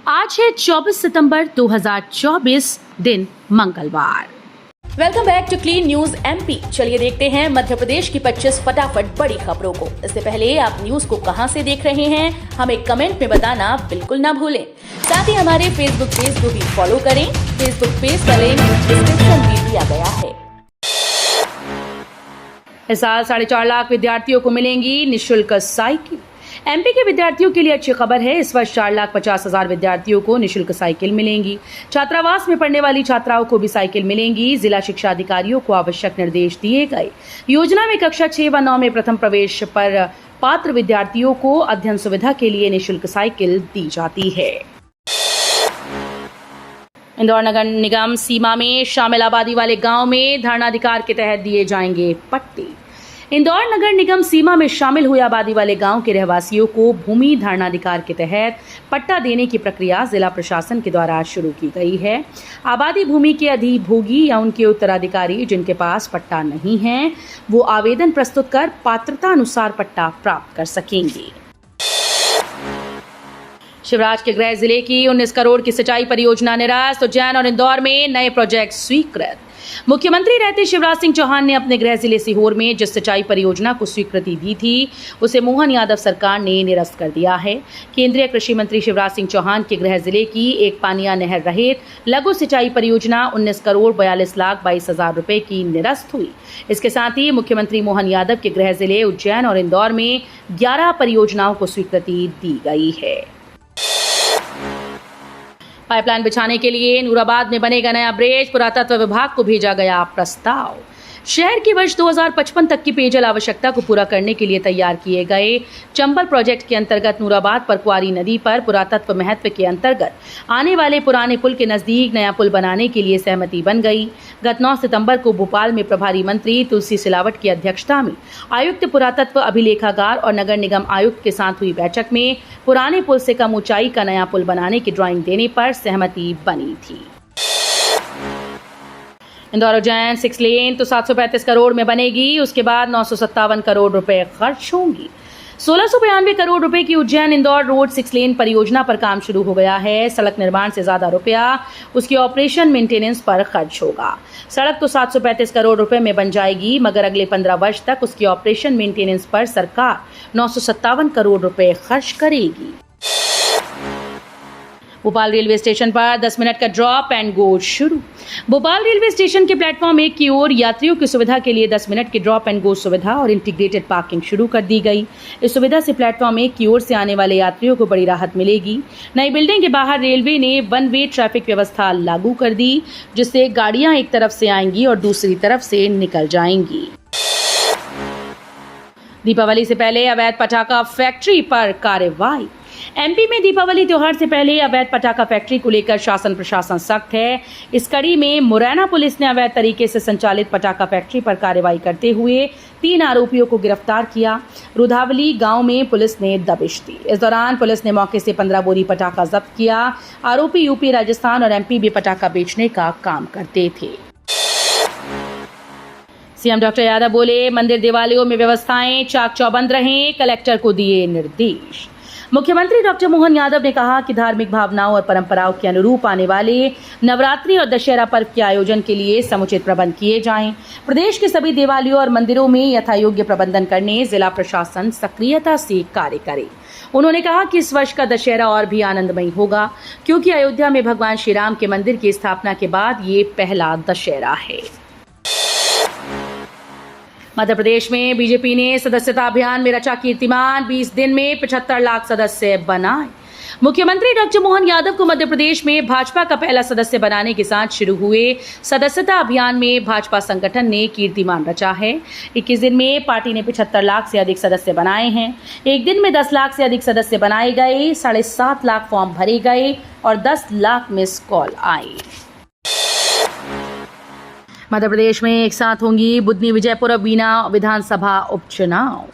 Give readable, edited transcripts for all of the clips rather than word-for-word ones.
आज है 24 सितंबर 2024, दिन मंगलवार। Welcome back to clean news MP. चलिए देखते हैं मध्य प्रदेश की 25 फटाफट बड़ी खबरों को। इससे पहले आप न्यूज को कहां से देख रहे हैं, हमें कमेंट में बताना बिल्कुल ना भूलें। साथ ही हमारे फेसबुक पेज को भी फॉलो करें। फेसबुक पेज का लिंक डिस्क्रिप्शन में दिया गया है। इस साल 4.5 लाख विद्यार्थियों को मिलेंगी निःशुल्क साइकिल। एमपी के विद्यार्थियों के लिए अच्छी खबर है। इस वर्ष 4,50,000 विद्यार्थियों को निःशुल्क साइकिल मिलेंगी। छात्रावास में पढ़ने वाली छात्राओं को भी साइकिल मिलेंगी। जिला शिक्षा अधिकारियों को आवश्यक निर्देश दिए गए। योजना में कक्षा 6 व 9 में प्रथम प्रवेश पर पात्र विद्यार्थियों को अध्ययन सुविधा के लिए निःशुल्क साइकिल दी जाती है। इंदौर नगर निगम सीमा में शामिल आबादी वाले गांव में धरनाधिकार के तहत दिए जाएंगे पट्टे। इंदौर नगर निगम सीमा में शामिल हुए आबादी वाले गांव के रहवासियों को भूमि धारणाधिकार के तहत पट्टा देने की प्रक्रिया जिला प्रशासन के द्वारा शुरू की गई है। आबादी भूमि के अधिभोगी या उनके उत्तराधिकारी जिनके पास पट्टा नहीं है, वो आवेदन प्रस्तुत कर पात्रता अनुसार पट्टा प्राप्त कर सकेंगे। शिवराज के गृह जिले की 19 करोड़ की सिंचाई परियोजना निरस्त। उज्जैन और इंदौर में नए प्रोजेक्ट स्वीकृत। मुख्यमंत्री रहते शिवराज सिंह चौहान ने अपने गृह जिले सीहोर में जिस सिंचाई परियोजना को स्वीकृति दी थी, उसे मोहन यादव सरकार ने निरस्त कर दिया है। केंद्रीय कृषि मंत्री शिवराज सिंह चौहान के गृह जिले की एक पानिया नहर रहित लघु सिंचाई परियोजना 19 करोड़ 42,22,000 रुपए की निरस्त हुई। इसके साथ ही मुख्यमंत्री मोहन यादव के गृह जिले उज्जैन और इंदौर में 11 परियोजनाओं को स्वीकृति दी गई है। पाइपलाइन बिछाने के लिए नूराबाद में बनेगा नया ब्रिज। पुरातत्व विभाग को भेजा गया प्रस्ताव। शहर की वर्ष 2055 तक की पेयजल आवश्यकता को पूरा करने के लिए तैयार किए गए चंबल प्रोजेक्ट के अंतर्गत नूराबाद पर कुआरी नदी पर पुरातत्व महत्व के अंतर्गत आने वाले पुराने पुल के नजदीक नया पुल बनाने के लिए सहमति बन गई। गत 9 सितंबर को भोपाल में प्रभारी मंत्री तुलसी सिलावट की अध्यक्षता में आयुक्त पुरातत्व अभिलेखागार और नगर निगम आयुक्त के साथ हुई बैठक में पुराने पुल से कम ऊंचाई का नया पुल बनाने की ड्राइंग देने पर सहमति बनी थी। इंदौर उज्जैन 6 लेन तो 735 करोड़ में बनेगी। उसके बाद 957 करोड़ रुपए खर्च होंगी। 1692 करोड़ रुपए की उज्जैन इंदौर रोड 6 लेन परियोजना पर काम शुरू हो गया है। सड़क निर्माण से ज्यादा रुपया उसकी ऑपरेशन मेंटेनेंस पर खर्च होगा। सड़क तो 735 करोड़ रुपए में बन जाएगी, मगर अगले 15 वर्ष तक उसकी ऑपरेशन मेंटेनेंस पर सरकार 957 करोड़ रुपए खर्च करेगी। भोपाल रेलवे स्टेशन पर 10 मिनट का ड्रॉप एंड गो शुरू। भोपाल रेलवे स्टेशन के प्लेटफॉर्म 1 की ओर यात्रियों की सुविधा के लिए 10 मिनट की ड्रॉप एंड गो सुविधा और इंटीग्रेटेड पार्किंग शुरू कर दी गई। इस सुविधा से प्लेटफॉर्म 1 की ओर से आने वाले यात्रियों को बड़ी राहत मिलेगी। नई बिल्डिंग के बाहर रेलवे ने 1 वे ट्रैफिक व्यवस्था लागू कर दी, जिससे गाड़ियां एक तरफ से आएंगी और दूसरी तरफ से निकल जाएंगी। दीपावली से पहले अवैध पटाखा फैक्ट्री पर कार्रवाई। एमपी में दीपावली त्योहार से पहले अवैध पटाखा फैक्ट्री को लेकर शासन प्रशासन सख्त है। इस कड़ी में मुरैना पुलिस ने अवैध तरीके से संचालित पटाखा फैक्ट्री पर कार्रवाई करते हुए 3 आरोपियों को गिरफ्तार किया। रुधावली गांव में पुलिस ने दबिश दी। इस दौरान पुलिस ने मौके से 15 बोरी पटाखा जब्त किया। आरोपी यूपी, राजस्थान और एमपी में पटाखा बेचने का काम करते थे। सीएम डॉक्टर यादव बोले, मंदिर दिवालियों में व्यवस्थाएं चाक चौबंद रहें, कलेक्टर को दिए निर्देश। मुख्यमंत्री डॉक्टर मोहन यादव ने कहा कि धार्मिक भावनाओं और परंपराओं के अनुरूप आने वाले नवरात्रि और दशहरा पर्व के आयोजन के लिए समुचित प्रबंध किए जाएं। प्रदेश के सभी देवालयों और मंदिरों में यथायोग्य प्रबंधन करने जिला प्रशासन सक्रियता से कार्य करे। उन्होंने कहा कि इस वर्ष का दशहरा और भी आनंदमयी होगा, क्योंकि अयोध्या में भगवान श्री राम के मंदिर की स्थापना के बाद ये पहला दशहरा है। मध्य प्रदेश में बीजेपी ने सदस्यता अभियान में रचा कीर्तिमान। 20 दिन में 75 लाख सदस्य बनाए। मुख्यमंत्री डॉक्टर मोहन यादव को मध्य प्रदेश में भाजपा का पहला सदस्य बनाने के साथ शुरू हुए सदस्यता अभियान में भाजपा संगठन ने कीर्तिमान रचा है। 21 दिन में पार्टी ने 75 लाख से अधिक सदस्य बनाए हैं। एक दिन में 10 लाख से अधिक सदस्य बनाए गए, 7.5 लाख फॉर्म भरे गए और 10 लाख मिस कॉल आए। मध्य प्रदेश में एक साथ होंगी बुधनी, विजयपुर और बीना विधानसभा उपचुनाव।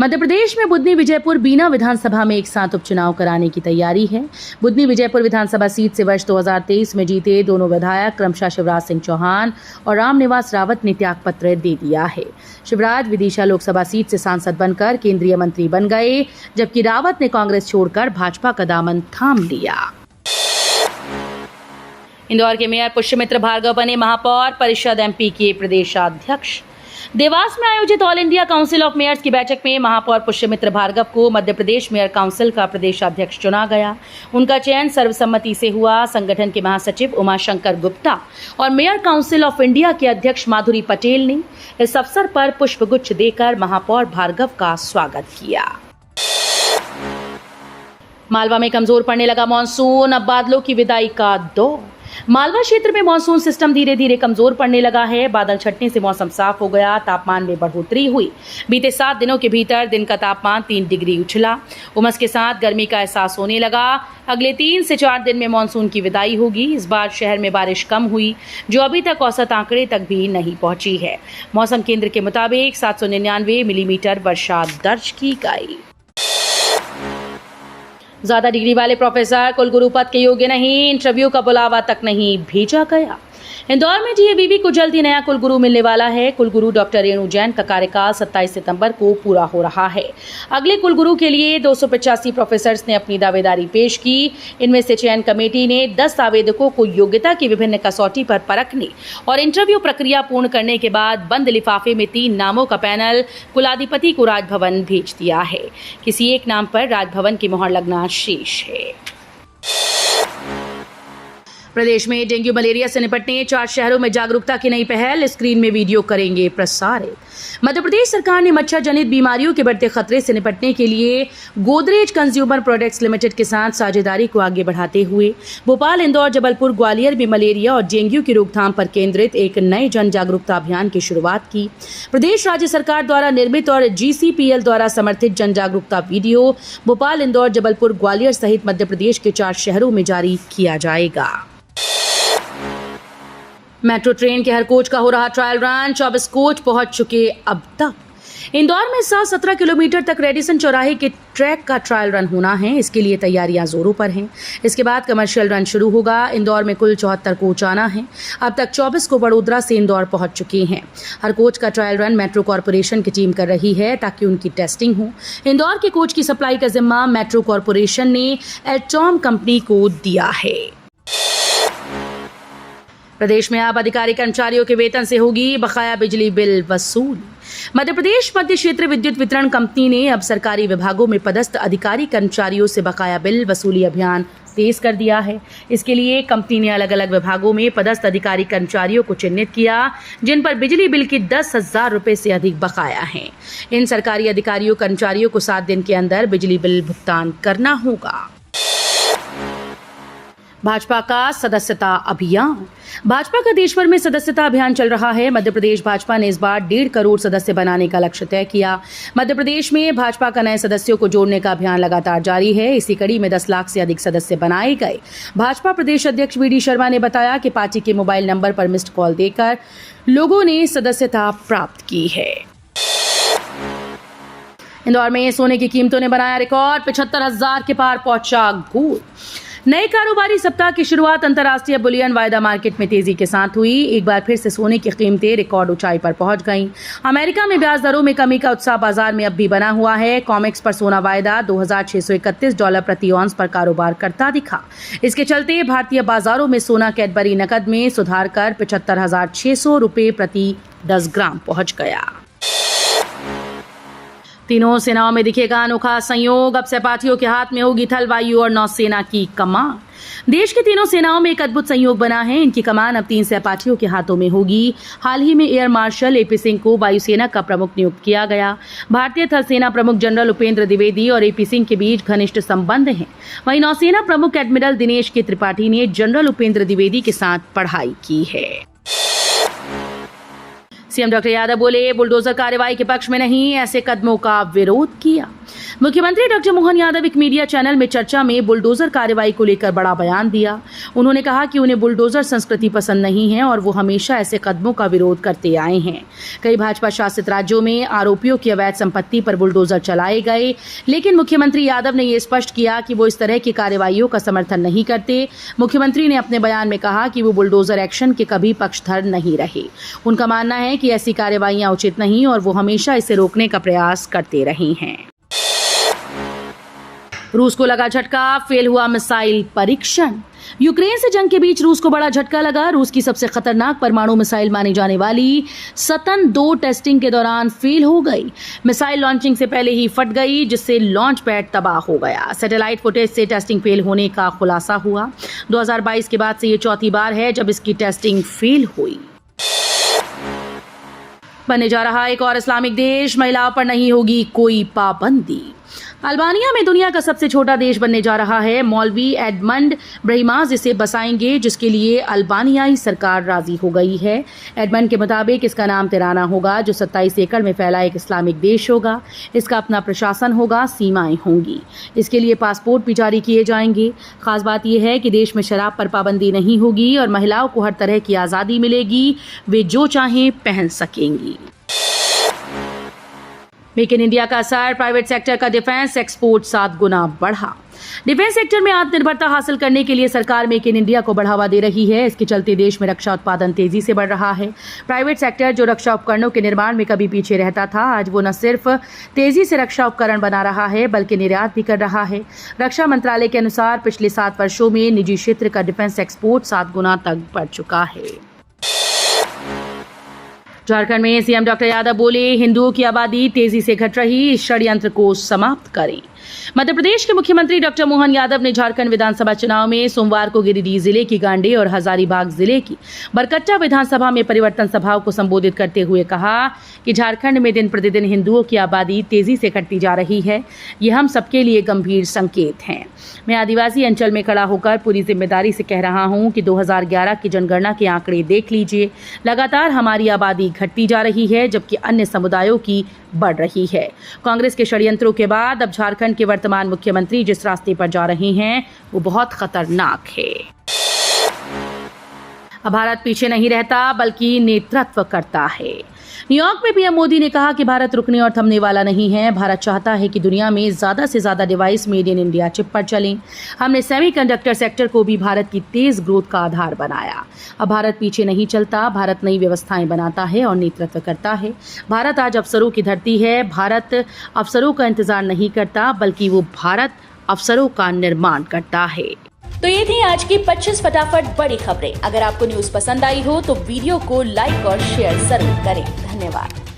मध्य प्रदेश में बुधनी, विजयपुर, बीना विधानसभा में एक साथ उपचुनाव कराने की तैयारी है। बुधनी विजयपुर विधानसभा सीट से वर्ष 2023 में जीते दोनों विधायक क्रमशः शिवराज सिंह चौहान और रामनिवास रावत ने त्यागपत्र दे दिया है। शिवराज विदिशा लोकसभा सीट से सांसद बनकर केंद्रीय मंत्री बन गए, जबकि रावत ने कांग्रेस छोड़कर भाजपा का दामन थाम लिया। इंदौर के मेयर पुष्यमित्र भार्गव बने महापौर परिषद एमपी के प्रदेशाध्यक्ष। देवास में आयोजित all India council of mayors की बैठक में महापौर पुष्यमित्र भार्गव को मध्य प्रदेश मेयर काउंसिल का प्रदेशाध्यक्ष चुना गया। उनका चयन सर्वसम्मति से हुआ। संगठन के महासचिव उमाशंकर गुप्ता और मेयर काउंसिल ऑफ इंडिया के अध्यक्ष माधुरी पटेल ने इस अवसर पर पुष्पगुच्छ देकर महापौर भार्गव का स्वागत किया। मालवा में कमजोर पड़ने लगा मानसून, अब बादलों की विदाई का दौर। मालवा क्षेत्र में मानसून सिस्टम धीरे धीरे कमजोर पड़ने लगा है। बादल छटने से मौसम साफ हो गया। तापमान में बढ़ोतरी हुई। बीते 7 दिनों के भीतर दिन का तापमान 3 डिग्री उछला। उमस के साथ गर्मी का एहसास होने लगा। अगले 3 से 4 दिन में मानसून की विदाई होगी। इस बार शहर में बारिश कम हुई, जो अभी तक औसत आंकड़े तक भी नहीं पहुंची है। मौसम केंद्र के मुताबिक 799 मिलीमीटर वर्षा दर्ज की गई। ज्यादा डिग्री वाले प्रोफेसर कुलगुरु पद के योग्य नहीं, इंटरव्यू का बुलावा तक नहीं भेजा गया। इंदौर में डीएवीवी को जल्द ही नया कुलगुरु मिलने वाला है। कुलगुरु डॉक्टर रेणु जैन का कार्यकाल 27 सितंबर को पूरा हो रहा है। अगले कुलगुरु के लिए 285 प्रोफेसर्स ने अपनी दावेदारी पेश की। इनमें से चयन कमेटी ने 10 आवेदकों को योग्यता की विभिन्न कसौटी पर परखने और इंटरव्यू प्रक्रिया पूर्ण करने के बाद बंद लिफाफे में 3 नामों का पैनल कुलाधिपति को राजभवन भेज दिया है। किसी एक नाम पर राजभवन की मोहर लगना शेष है। प्रदेश में डेंगू मलेरिया से निपटने 4 शहरों में जागरूकता की नई पहल, स्क्रीन में वीडियो करेंगे प्रसारित। मध्य प्रदेश सरकार ने मच्छर जनित बीमारियों के बढ़ते खतरे से निपटने के लिए गोदरेज कंज्यूमर प्रोडक्ट्स लिमिटेड के साथ साझेदारी को आगे बढ़ाते हुए भोपाल, इंदौर, जबलपुर, ग्वालियर में मलेरिया और डेंगू की रोकथाम पर केंद्रित एक नए जन जागरूकता अभियान की शुरुआत की। प्रदेश राज्य सरकार द्वारा निर्मित और GCPL द्वारा समर्थित जन जागरूकता वीडियो भोपाल, इंदौर, जबलपुर, ग्वालियर सहित मध्य प्रदेश के 4 शहरों में जारी किया जाएगा। मेट्रो ट्रेन के हर कोच का हो रहा ट्रायल रन, 24 कोच पहुंच चुके अब तक। इंदौर में 17 किलोमीटर तक रेडिसन चौराहे के ट्रैक का ट्रायल रन होना है। इसके लिए तैयारियां जोरों पर हैं। इसके बाद कमर्शियल रन शुरू होगा। इंदौर में कुल 74 कोच आना है। अब तक 24 को वडोदरा से इंदौर पहुंच चुके हैं। हर कोच का ट्रायल रन मेट्रो कॉरपोरेशन की टीम कर रही है ताकि उनकी टेस्टिंग हो। इंदौर के कोच की सप्लाई का जिम्मा मेट्रो कॉरपोरेशन ने एटॉम कंपनी को दिया है। प्रदेश में अब अधिकारी कर्मचारियों के वेतन से होगी बकाया बिजली बिल वसूल। मध्य प्रदेश मध्य क्षेत्र विद्युत वितरण कंपनी ने अब सरकारी विभागों में पदस्थ अधिकारी कर्मचारियों से बकाया बिल वसूली अभियान तेज कर दिया है। इसके लिए कंपनी ने अलग अलग विभागों में पदस्थ अधिकारी कर्मचारियों को चिन्हित किया जिन पर बिजली बिल के 10,000 रुपए से अधिक बकाया है। इन सरकारी अधिकारियों कर्मचारियों को 7 दिन के अंदर बिजली बिल भुगतान करना होगा। भाजपा का सदस्यता अभियान। भाजपा का देश भर में सदस्यता अभियान चल रहा है। मध्य प्रदेश भाजपा ने इस बार 1.5 करोड़ सदस्य बनाने का लक्ष्य तय किया। मध्य प्रदेश में भाजपा का नए सदस्यों को जोड़ने का अभियान लगातार जारी है। इसी कड़ी में 10 लाख से अधिक सदस्य बनाए गए। भाजपा प्रदेश अध्यक्ष VD शर्मा ने बताया कि पार्टी के मोबाइल नंबर पर मिस्ड कॉल देकर लोगों ने सदस्यता प्राप्त की है। इंदौर में सोने की कीमतों ने बनाया रिकॉर्ड, 75,000 के पार पहुंचा गोल्ड। नए कारोबारी सप्ताह की शुरुआत अंतर्राष्ट्रीय बुलियन वायदा मार्केट में तेजी के साथ हुई। एक बार फिर से सोने की कीमतें रिकॉर्ड ऊंचाई पर पहुंच गईं। अमेरिका में ब्याज दरों में कमी का उत्साह बाजार में अब भी बना हुआ है। कॉमेक्स पर सोना वायदा $2,631 प्रति ऑन्स पर कारोबार करता दिखा। इसके चलते भारतीय बाजारों में सोना कैडबरी नकद में सुधार कर 75,600 रुपये प्रति 10 ग्राम पहुंच गया। तीनों सेनाओं में दिखेगा अनोखा संयोग। अब सहपाठियों के हाथ में होगी थल, वायु और नौसेना की कमान। देश की तीनों सेनाओं में एक अद्भुत संयोग बना है। इनकी कमान अब 3 सहपाठियों के हाथों में होगी। हाल ही में एयर मार्शल AP सिंह को वायुसेना का प्रमुख नियुक्त किया गया। भारतीय थल सेना प्रमुख जनरल उपेंद्र द्विवेदी और AP सिंह के बीच घनिष्ठ संबंध हैं। वहीं नौसेना प्रमुख एडमिरल दिनेश के त्रिपाठी ने जनरल उपेंद्र द्विवेदी के साथ पढ़ाई की है। सीएम डॉक्टर यादव बोले, बुलडोजर कार्रवाई के पक्ष में नहीं, ऐसे कदमों का विरोध किया। मुख्यमंत्री डॉक्टर मोहन यादव एक मीडिया चैनल में चर्चा में बुलडोजर कार्रवाई को लेकर बड़ा बयान दिया। उन्होंने कहा कि उन्हें बुलडोजर संस्कृति पसंद नहीं है और वो हमेशा ऐसे कदमों का विरोध करते आए हैं। कई भाजपा शासित राज्यों में आरोपियों की अवैध संपत्ति पर बुलडोजर चलाए गए, लेकिन मुख्यमंत्री यादव ने ये स्पष्ट किया कि वो इस तरह की कार्रवाइयों का समर्थन नहीं करते। मुख्यमंत्री ने अपने बयान में कहा कि वो बुलडोजर एक्शन के कभी पक्षधर नहीं रहे। उनका मानना है कि ऐसी कार्रवाइयां उचित नहीं और वो हमेशा इसे रोकने का प्रयास करते रहे हैं। रूस को लगा झटका, फेल हुआ मिसाइल परीक्षण। यूक्रेन से जंग के बीच रूस को बड़ा झटका लगा। रूस की सबसे खतरनाक परमाणु मिसाइल मानी जाने वाली सतन 2 टेस्टिंग के दौरान फेल हो गई। मिसाइल लॉन्चिंग से पहले ही फट गई, जिससे लॉन्च पैड तबाह हो गया। सैटेलाइट फुटेज से टेस्टिंग फेल होने का खुलासा हुआ। 2022 के बाद से ये चौथी बार है जब इसकी टेस्टिंग फेल हुई। बनने जा रहा एक और इस्लामिक देश, महिलाओं पर नहीं होगी कोई पाबंदी। अल्बानिया में दुनिया का सबसे छोटा देश बनने जा रहा है। मौलवी एडमंड ब्रहिमाज इसे बसाएंगे, जिसके लिए अल्बानियाई सरकार राजी हो गई है। एडमंड के मुताबिक इसका नाम तिराना होगा, जो 27 एकड़ में फैला एक इस्लामिक देश होगा। इसका अपना प्रशासन होगा, सीमाएं होंगी। इसके लिए पासपोर्ट भी जारी किए जाएंगे। खास बात यह है कि देश में शराब पर पाबंदी नहीं होगी और महिलाओं को हर तरह की आज़ादी मिलेगी, वे जो चाहें पहन सकेंगी। मेक इन इंडिया का असर, प्राइवेट सेक्टर का डिफेंस एक्सपोर्ट 7 गुना बढ़ा। डिफेंस सेक्टर में आत्मनिर्भरता हासिल करने के लिए सरकार मेक इन इंडिया को बढ़ावा दे रही है। इसके चलते देश में रक्षा उत्पादन तेजी से बढ़ रहा है। प्राइवेट सेक्टर, जो रक्षा उपकरणों के निर्माण में कभी पीछे रहता था, आज वो न सिर्फ तेजी से रक्षा उपकरण बना रहा है बल्कि निर्यात भी कर रहा है। रक्षा मंत्रालय के अनुसार पिछले 7 वर्षों में निजी क्षेत्र का डिफेंस एक्सपोर्ट 7 गुना तक बढ़ चुका है। झारखंड में सीएम डॉक्टर यादव बोले, हिंदुओं की आबादी तेजी से घट रही, इस षड्यंत्र को समाप्त करें। मध्य प्रदेश के मुख्यमंत्री डॉक्टर मोहन यादव ने झारखंड विधानसभा चुनाव में सोमवार को गिरिडीह जिले की गांडे और हजारीबाग जिले की बरकट्टा विधानसभा में परिवर्तन सभाओं को संबोधित करते हुए कहा कि झारखंड में दिन प्रतिदिन हिंदुओं की आबादी तेजी से घटती जा रही है। ये हम सबके लिए गंभीर संकेत हैं। मैं आदिवासी अंचल में खड़ा होकर पूरी जिम्मेदारी से कह रहा हूं कि 2011 की जनगणना के आंकड़े देख लीजिए। लगातार हमारी आबादी घटती जा रही है, जबकि अन्य समुदायों की बढ़ रही है। कांग्रेस के षड्यंत्रों के बाद अब झारखंड के वर्तमान मुख्यमंत्री जिस रास्ते पर जा रहे हैं वो बहुत खतरनाक है। अब भारत पीछे नहीं रहता बल्कि नेतृत्व करता है। न्यूयॉर्क में पीएम मोदी ने कहा कि भारत रुकने और थमने वाला नहीं है। भारत चाहता है कि दुनिया में ज्यादा से ज्यादा device made in India chip पर चलें। हमने सेमीकंडक्टर सेक्टर को भी भारत की तेज ग्रोथ का आधार बनाया। अब भारत पीछे नहीं चलता, भारत नई व्यवस्थाएं बनाता है और नेतृत्व करता है। भारत आज अवसरों की धरती है। भारत अवसरों का इंतजार नहीं करता बल्कि वो भारत अवसरों का निर्माण करता है। तो ये थी आज की 25 फटाफट बड़ी खबरें। अगर आपको न्यूज पसंद आई हो तो वीडियो को लाइक और शेयर जरूर करें। धन्यवाद।